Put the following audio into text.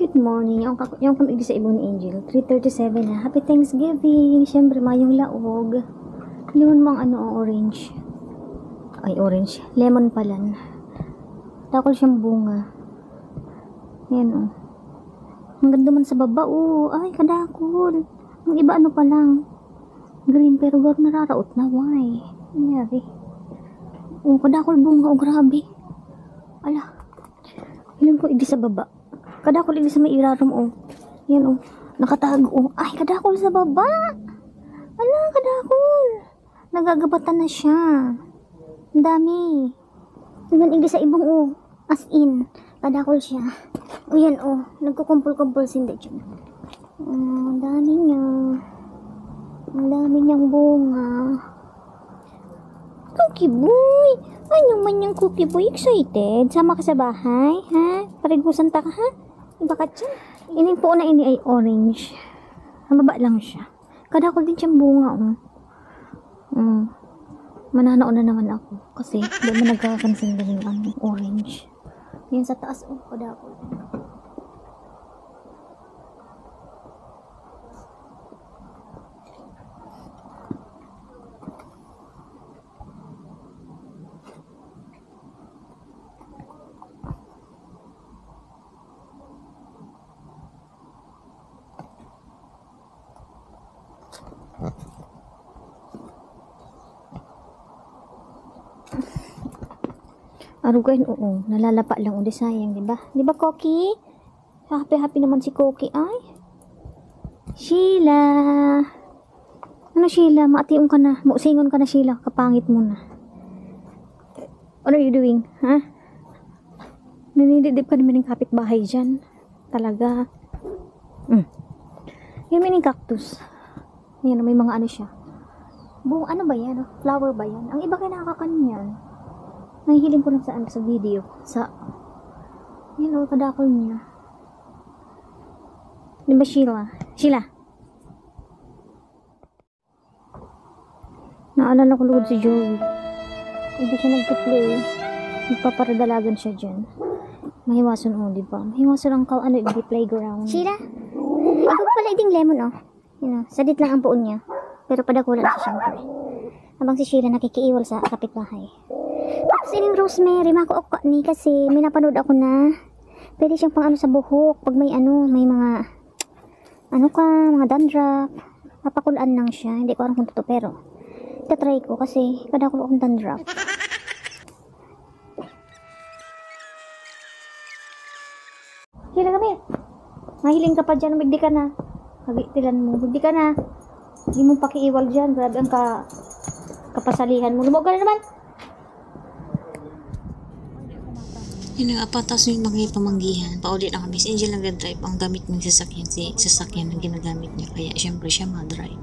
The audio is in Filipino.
Good morning. Yung kamig sa ibong ni Angel. 3:37 na. Happy Thanksgiving. Siyempre, mayong laog. Lemon mang orange. Ay, orange. Lemon pala. Takol siyang bunga. Ayan, oh. Ang ganda man sa baba, oh. Ay, kadakol. Ang iba pa lang. Green, pero gar nararaot na. Why? Nangyari. Oh, kadakol bunga. Oh, grabe. Ala. Ilan ko idi sa baba. Kadakol idi sa may irarom, oh. Yan, oh. Nakatago, oh. Ay, kadakol sa baba. Ala, kadakol. Nagagabatan na siya. Ang dami. Tingnan idi sa ibong, oh. As in. Kadakol siya. O yan, oh. Nagkukumpul-kumpul sindi dyan. Ang dami niya. Ang dami niyang bunga. Cookie boy. Ano man yung cookie boy? Excited? Sama ka sa bahay? Ha? Parigusan ta ka, ha? Iba ka dyan. Ining po na ini ay orange. Mababa lang siya. Kadakol din siyang bunga, oh. Mananaon na naman ako. Kasi, di ba nagkakakansin din ang orange. Yan sa taas, oh. Kadakol. Arugain, oo. Nalalapa lang. Uli sayang, diba? Diba, Koki? Happy naman si Koki. Ay. Sheila. Ano, Sheila? Maationg ka na. Musingon ka na, Sheila. Kapangit mo na. What are you doing? Ha? Ninididip ka naman ng kapitbahay dyan. Talaga. Yung mining cactus. Ayan, may mga ano siya. Buong ano ba yan? Flower ba yan? Ang iba kaya nakakakan yan. Nahihiling ko lang sa video. Yan o, kadakol niya. Di ba, Sheila? Sheila! Naalala ko lugod si Joey. Hindi siya nagtiplay. Nagpaparadalagan siya dyan. Mahiwason o, di ba? Mahiwason ang di playground. Sheila! Ikaw pala iting lemon, oh. Yun o, sadit lang ang puon niya. Pero padakulan siya siyempre. Habang si Sheila nakikiiwal sa kapitbahay. Tapos ining rosemary, mako ni kasi may napanood ako na pwede siyang pang sa buhok pag may mga mga dandruff. Papakulaan lang siya. Hindi ko alam kung totoo pero itatry ko kasi kadakol akong dandruff. Hila kami. Mahiling ka pa dyan, magdi ka na. Hagitilan mo, magdi ka na. Hindi mo pakiiwal dyan. Grabe ang kapasalihan mo. Lumog ka na naman. Yun ang apatas yung mga pamanggihan. Paulit na kami. Si Angel nag-drive. Ang gamit ng sasakyan na ginagamit niya. Kaya syempre siya ma-drive.